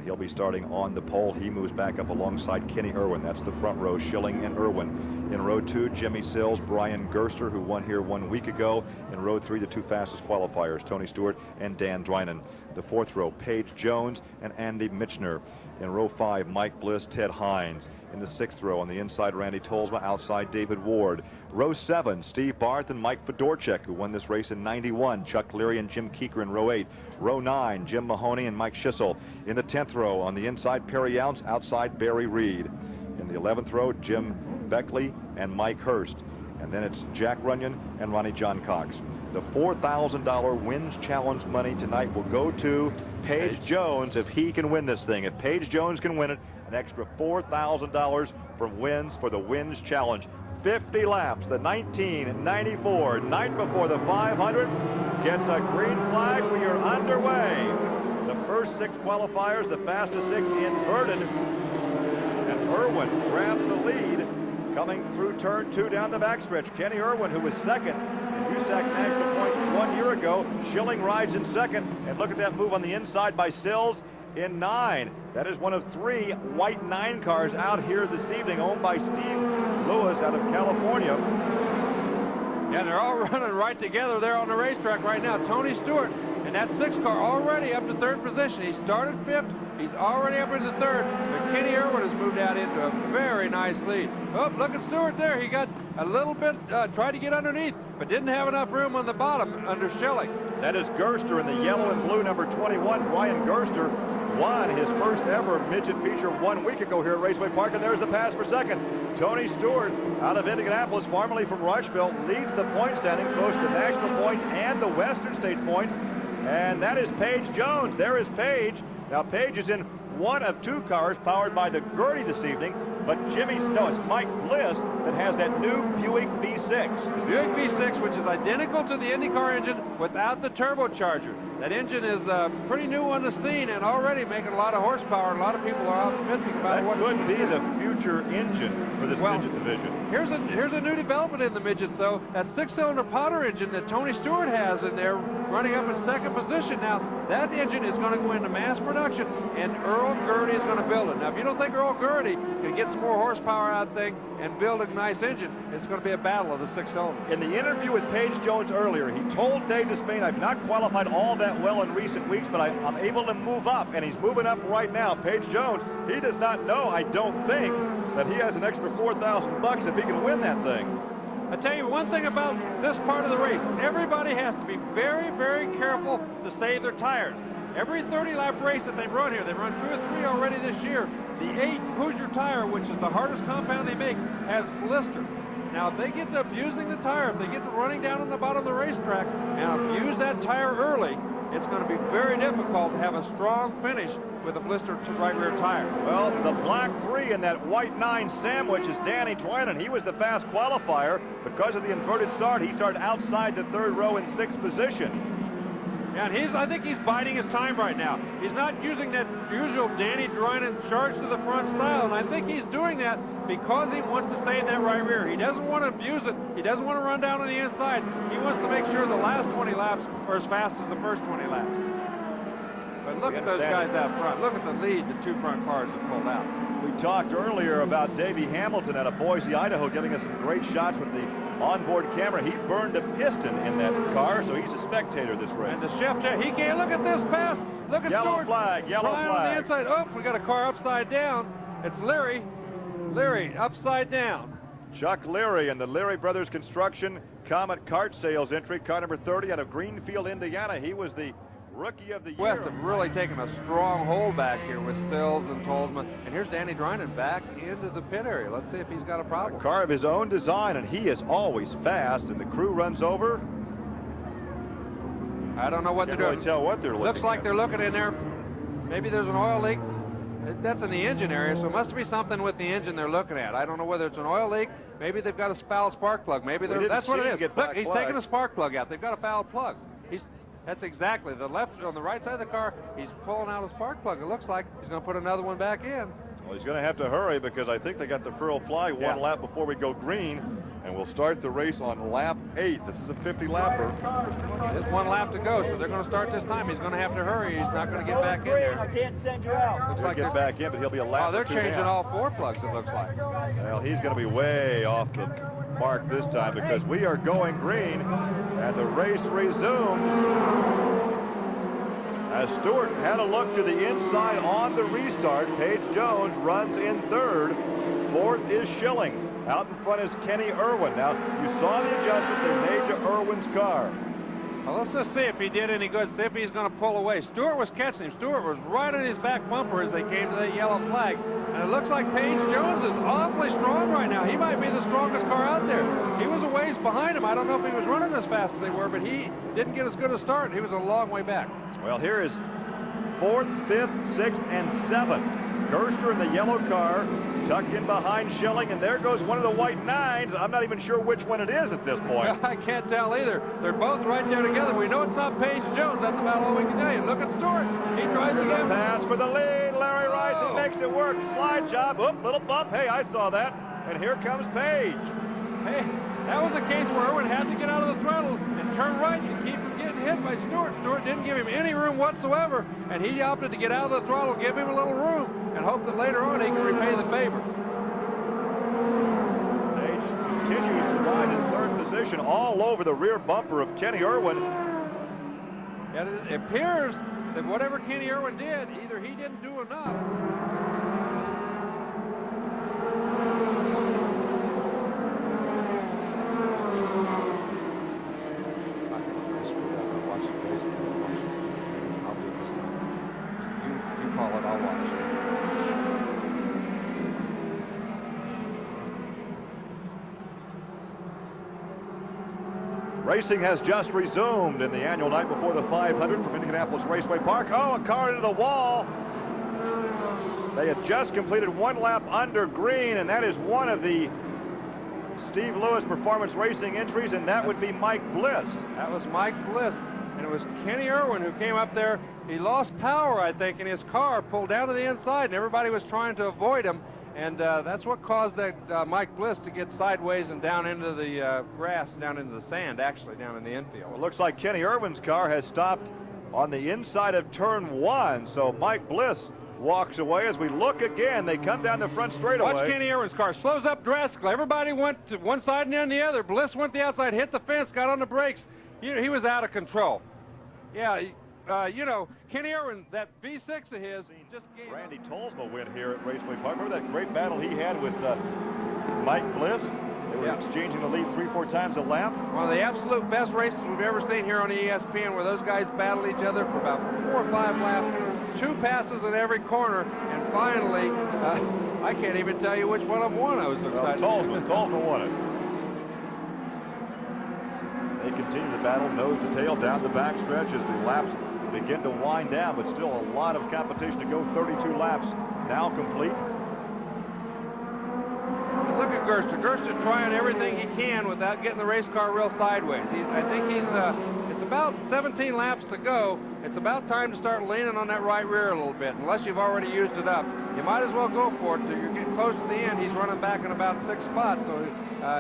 he'll be starting on the pole. He moves back up alongside Kenny Irwin. That's the front row, Schilling and Irwin. In row 2, Jimmy Sills, Brian Gerster, who won here 1 week ago. In row 3, the 2 fastest qualifiers, Tony Stewart and Dan Drynan. The 4th row, Paige Jones and Andy Michner. In row 5, Mike Bliss, Ted Hines. In the 6th row, on the inside, Randy Tolsma, outside David Ward. Row 7, Steve Barth and Mike Fedorchak, who won this race in '91. Chuck Leary and Jim Keeker in row 8. Row 9, Jim Mahoney and Mike Schissel. In the 10th row, on the inside, Perry Younts, outside Barry Reed. In the 11th row, Jim Beckley and Mike Hurst. And then it's Jack Runyon and Ronnie John Cox. The $4,000 Wins Challenge money tonight will go to Paige Jones if he can win this thing. If Paige Jones can win it, an extra $4,000 from Wins for the Wins Challenge. 50 laps, the 1994 night before the 500 gets a green flag. We are underway. The first 6 qualifiers, the fastest 6 inverted. And Irwin grabs the lead coming through turn 2 down the backstretch. Kenny Irwin, who was second in USAC National Points 1 year ago. Schilling rides in second. And look at that move on the inside by Sills in 9. That is one of 3 white 9 cars out here this evening, owned by Steve Lewis out of California. Yeah, they're all running right together there on the racetrack right now. Tony Stewart and that 6 car already up to 3rd position. He started 5th. He's already up into 3rd. But Kenny Irwin has moved out into a very nice lead. Oh, look at Stewart there. He got a little bit, tried to get underneath, but didn't have enough room on the bottom under Schilling. That is Gerster in the yellow and blue, number 21. Brian Gerster won his first ever midget feature 1 week ago here at Raceway Park, and there's the pass for second. Tony Stewart out of Indianapolis, formerly from Rushville, leads the point standings, both the national points and the Western States points. And that is Paige Jones. There is Paige. Now Paige is in one of 2 cars powered by the Gertie this evening, but it's Mike Bliss that has that new Buick V6. The Buick V6, which is identical to the IndyCar engine without the turbocharger. That engine is pretty new on the scene and already making a lot of horsepower. A lot of people are optimistic about what could be the future engine for this midget division. Here's a new development in the midgets, though. That 6-cylinder Potter engine that Tony Stewart has in there, running up in 2nd position now. That engine is going to go into mass production, and Earl Gertie is going to build it. Now, if you don't think Earl Gertie can get some more horsepower out of the thing and build a nice engine, it's going to be a battle of the 6 cylinders. In the interview with Paige Jones earlier, he told Dave Despain, I've not qualified all that well in recent weeks, but I'm able to move up, and he's moving up right now. Paige Jones, he does not know, I don't think, that he has an extra $4,000 if he can win that thing. I tell you one thing about this part of the race. Everybody has to be very, very careful to save their tires. Every 30-lap race that they've run here, they've run 2 or 3 already this year, the 8 Hoosier tire, which is the hardest compound they make, has blistered. Now, if they get to abusing the tire, if they get to running down on the bottom of the racetrack and abuse that tire early, it's going to be very difficult to have a strong finish with a blistered right rear tire. Well, the black 3 and that white 9 sandwich is Danny Drynan. He was the fast qualifier. Because of the inverted start, he started outside the 3rd row in 6th position. And I think he's biding his time right now. He's not using that usual Danny Drynan charge to the front style, and I think he's doing that because he wants to save that right rear. He doesn't want to abuse it. He doesn't want to run down on the inside. He wants to make sure the last 20 laps are as fast as the first 20 laps. But look at those guys out front. Look at the lead the 2 front cars have pulled out. We talked earlier about Davey Hamilton out of Boise, Idaho, giving us some great shots with the onboard camera. He burned a piston in that car, so he's a spectator this race. And the chef, he can't look at this pass. Look at yellow Stewart. Flag, yellow flag. On the inside. Oh, we got a car upside down. It's Leary. Leary upside down. Chuck Leary and the Leary Brothers Construction Comet Kart Sales entry, car number 30 out of Greenfield, Indiana. He was the Rookie of the Year. West have really taken a strong hold back here with Sills and Tolsma. And here's Danny Drynan back into the pit area. Let's see if he's got a problem. A car of his own design, and he is always fast, and the crew runs over. I don't know what they're doing. Can't really tell what they're looking Looks like at. they're looking in there. Maybe there's an oil leak. That's in the engine area, so it must be something with the engine they're looking at. I don't know whether it's an oil leak. Maybe they've got a foul spark plug. Maybe that's what it is. Look, he's taking a spark plug out. They've got a foul plug. That's exactly the left on the right side of the car. He's pulling out a spark plug. It looks like he's going to put another one back in. Well, he's going to have to hurry because I think they got the furl flag one lap before we go green. And we'll start the race on lap 8. This is a 50-lapper. There's 1 lap to go, so they're going to start this time. He's going to have to hurry. He's not going to get back in there. I can't send you out. Looks like He'll get back in, but he'll be a lap. Oh, they're or 2 changing down. all 4 plugs, it looks like. Well, he's going to be way off the mark this time because we are going green, and the race resumes. As Stewart had a look to the inside on the restart, Paige Jones runs in 3rd. 4th is Schilling. Out in front is Kenny Irwin. Now, you saw the adjustment they made to Irwin's car. Well, let's just see if he did any good, see if he's going to pull away. Stewart was catching him. Stewart was right on his back bumper as they came to that yellow flag. And it looks like Paige Jones is awfully strong right now. He might be the strongest car out there. He was a ways behind him. I don't know if he was running as fast as they were, but he didn't get as good a start. He was a long way back. Well, here is 4th, 5th, 6th, and 7th. Gerster in the yellow car, tucked in behind Schilling, and there goes one of the white 9s. I'm not even sure which one it is at this point. I can't tell either. They're both right there together. We know it's not Paige Jones. That's about all we can tell you. Look at Stewart. He tries to get Pass for the lead. Larry Rising makes it work. Slide job. Oop, little bump. Hey, I saw that. And here comes Paige. Hey, that was a case where Irwin had to get out of the throttle and turn right to keep from getting hit by Stewart. Stewart didn't give him any room whatsoever, and he opted to get out of the throttle, give him a little room, and hope that later on he can repay the favor. Paige continues to ride in 3rd position all over the rear bumper of Kenny Irwin. And it appears that whatever Kenny Irwin did, either he didn't do enough. You call it, I'll watch. Racing has just resumed in the annual night before the 500 from Indianapolis Raceway Park. Oh, a car into the wall. They had just completed 1 lap under green, and that is one of the Steve Lewis Performance Racing entries, and that would be Mike Bliss. That was Mike Bliss, and it was Kenny Irwin who came up there. He lost power, I think, in his car, pulled down to the inside, and everybody was trying to avoid him. And that's what caused that Mike Bliss to get sideways and down into the grass, down into the sand, actually, down in the infield. It looks like Kenny Irwin's car has stopped on the inside of turn 1, so Mike Bliss walks away. As we look again, they come down the front straightaway. Watch Kenny Irwin's car. Slows up drastically. Everybody went to one side and then the other. Bliss went the outside, hit the fence, got on the brakes. He was out of control. Yeah, you know, Kenny Irwin, that V6 of his just gave Randy Tolsma win here at Raceway Park. Remember that great battle he had with Mike Bliss? They were exchanging the lead 3-4 times a lap. One of the absolute best races we've ever seen here on the ESPN, where those guys battle each other for about 4 or 5 laps, 2 passes in every corner, and finally, I can't even tell you which one of them won. I was so excited. Tolsma won it. They continue the battle nose to tail down the backstretch as the laps begin to wind down, but still a lot of competition to go. 32 laps now complete. Look at Gerster. Gerster's trying everything he can without getting the race car real sideways. I think it's about 17 laps to go. It's about time to start leaning on that right rear a little bit. Unless you've already used it up, you might as well go for it. You're getting close to the end. He's running back in about 6 spots, so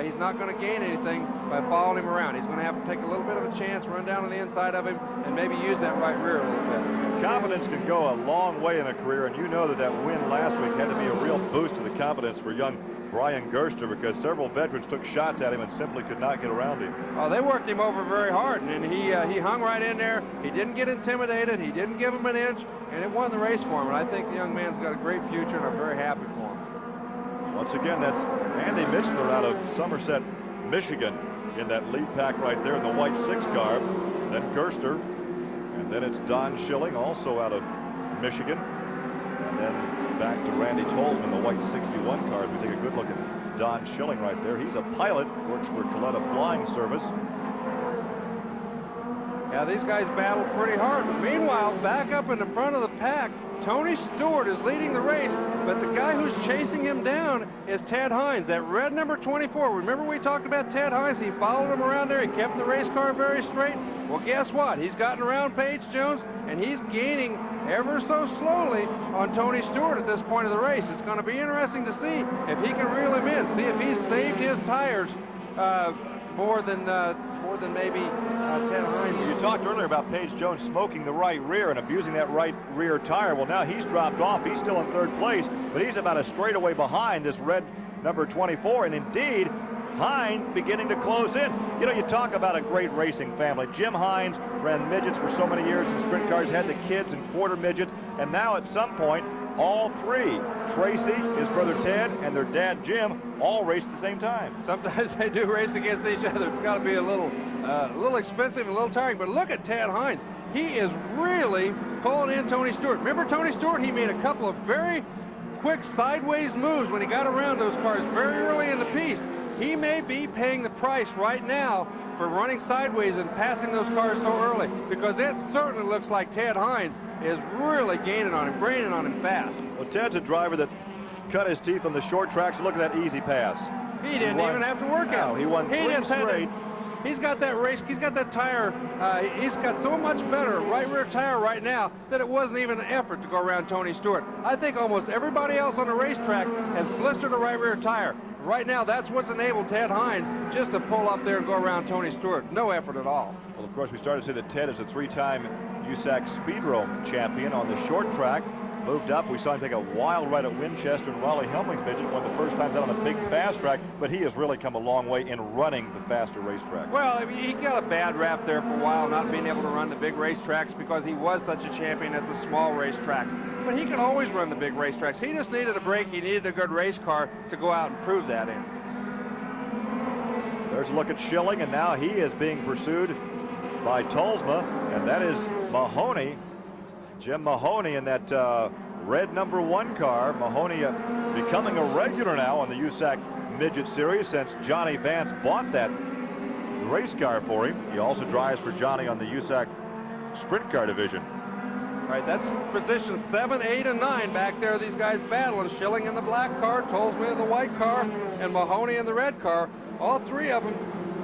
he's not going to gain anything by following him around. He's going to have to take a little bit of a chance, run down on the inside of him, and maybe use that right rear a little bit. Confidence can go a long way in a career, and you know that win last week had to be a real boost to the confidence for young Brian Gerster, because several veterans took shots at him and simply could not get around him. Oh, they worked him over very hard, and he hung right in there. He didn't get intimidated. He didn't give him an inch, and it won the race for him. And I think the young man's got a great future, and I'm very happy for him. Once again, that's Andy Michler out of Somerset, Michigan, in that lead pack right there in the white 6 car. Then Gerster, and then it's Don Schilling, also out of Michigan. And then back to Randy Tolsman, the white 61 car. As we take a good look at Don Schilling right there. He's a pilot, works for Coletta Flying Service. Yeah, these guys battle pretty hard. But meanwhile, back up in the front of the pack, Tony Stewart is leading the race, but the guy who's chasing him down is Ted Hines, that red number 24. Remember we talked about Ted Hines? He followed him around there. He kept the race car very straight. Well, guess what? He's gotten around Paige Jones, and he's gaining ever so slowly on Tony Stewart at this point of the race. It's going to be interesting to see if he can reel him in, see if he's saved his tires more than maybe Ted Hines. You talked earlier about Paige Jones smoking the right rear and abusing that right rear tire. Well, now he's dropped off. He's still in third place, but he's about a straightaway behind this red number 24. And indeed, Hines beginning to close in. You know, you talk about a great racing family. Jim Hines ran midgets for so many years in sprint cars, had the kids and quarter midgets, and now at some point, all three, Tracy, his brother Ted, and their dad Jim, all race at the same time. Sometimes they do race against each other. It's got to be a little expensive and a little tiring. But look at Ted Hines. He is really pulling in Tony Stewart. Remember Tony Stewart? He made a couple of very quick sideways moves when he got around those cars very early in the piece. He may be paying the price right now for running sideways and passing those cars so early, because it certainly looks like Ted Hines is really gaining on him, braining on him fast. Well, Ted's a driver that cut his teeth on the short tracks. Look at that easy pass. He didn't even have to work out. No, he won three straight. He's got that race, he's got that tire, he's got so much better right rear tire right now that it wasn't even an effort to go around Tony Stewart. I think almost everybody else on the racetrack has blistered a right rear tire. Right now, that's what's enabled Ted Hines just to pull up there and go around Tony Stewart. No effort at all. Well, of course, we started to see that Ted is a three-time USAC Speedrome champion on the short track. Moved up. We saw him take a wild ride at Winchester and Raleigh Helmling's midget, one of the first times out on a big fast track, but he has really come a long way in running the faster racetrack. Well, I mean, he got a bad rap there for a while, not being able to run the big racetracks because he was such a champion at the small racetracks. But he could always run the big racetracks. He just needed a break. He needed a good race car to go out and prove that in. There's a look at Schilling, and now he is being pursued by Tolsma, and that is Mahoney. Jim Mahoney in that red number 1 car. Mahoney becoming a regular now on the USAC Midget Series since Johnny Vance bought that race car for him. He also drives for Johnny on the USAC Sprint Car Division. All right, that's position 7, 8, and 9 back there. These guys battling. Schilling in the black car, Tolsma in the white car, and Mahoney in the red car. All three of them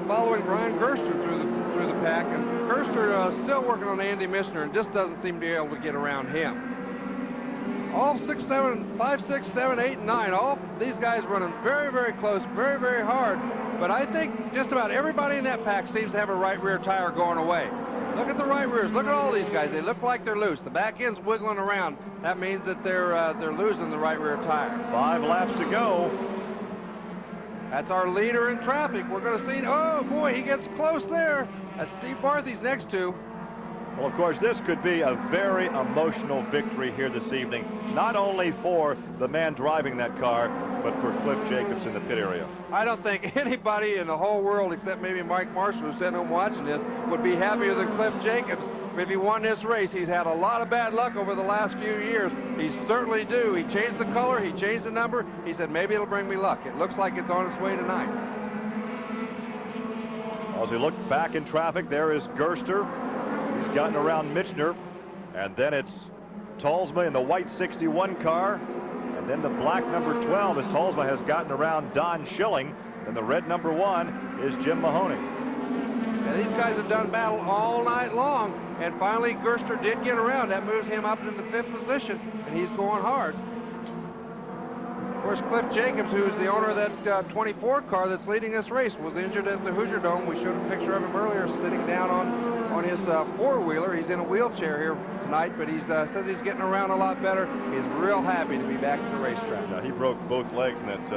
following Brian Gerster through the pack, and Gerster still working on Andy Mishner and just doesn't seem to be able to get around him. All 6, 7, 5, 6, 7, 8, and 9, all these guys running very, very close, very, very hard. But I think just about everybody in that pack seems to have a right rear tire going away. Look at the right rears. Look at all these guys. They look like they're loose. The back end's wiggling around. That means that they're losing the right rear tire. 5 laps to go. That's our leader in traffic. We're going to see. Oh boy, he gets close there. That's Steve Barthy's next to. Well, of course, this could be a very emotional victory here this evening, not only for the man driving that car, but for Cliff Jacobs in the pit area. I don't think anybody in the whole world, except maybe Mike Marshall, who's sitting home watching this, would be happier than Cliff Jacobs if he won this race. He's had a lot of bad luck over the last few years. He certainly do. He changed the color. He changed the number. He said, maybe it'll bring me luck. It looks like it's on its way tonight. As we look back in traffic, there is Gerster. He's gotten around Michener, and then it's Tolsma in the white 61 car, and then the black number 12 as Tolsma has gotten around Don Schilling, and the red number 1 is Jim Mahoney. And these guys have done battle all night long, and finally Gerster did get around. That moves him up into the 5th position, and he's going hard. Of course, Cliff Jacobs, who's the owner of that 24 car that's leading this race, was injured at the Hoosier Dome. We showed a picture of him earlier sitting down on his four-wheeler. He's in a wheelchair here tonight, but he says he's getting around a lot better. He's real happy to be back at the racetrack. Now, he broke both legs in that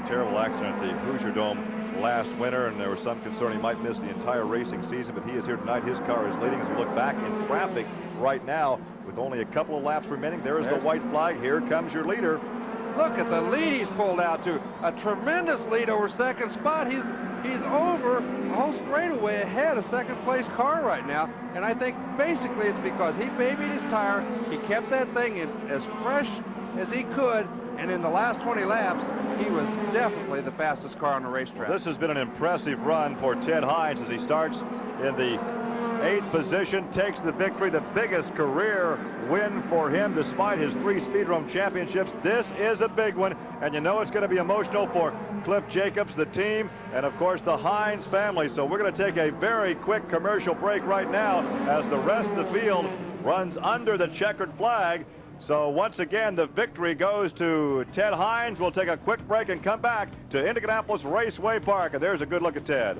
terrible accident at the Hoosier Dome last winter, and there was some concern he might miss the entire racing season, but he is here tonight. His car is leading as we look back in traffic right now with only a couple of laps remaining. There's the white flag. Here comes your leader. Look at the lead he's pulled out to. A tremendous lead over second spot. He's over a whole straightaway ahead of second place car right now. And I think basically it's because he babied his tire. He kept that thing in as fresh as he could. And in the last 20 laps, he was definitely the fastest car on the racetrack. Well, this has been an impressive run for Ted Hines as he starts in the 8th position, takes the victory, the biggest career win for him despite his 3 Speedrome championships. This is a big one, and you know it's going to be emotional for Cliff Jacobs, the team, and of course the Hines family. So we're going to take a very quick commercial break right now as the rest of the field runs under the checkered flag. So once again, the victory goes to Ted Hines. We'll take a quick break and come back to Indianapolis Raceway Park. And there's a good look at Ted.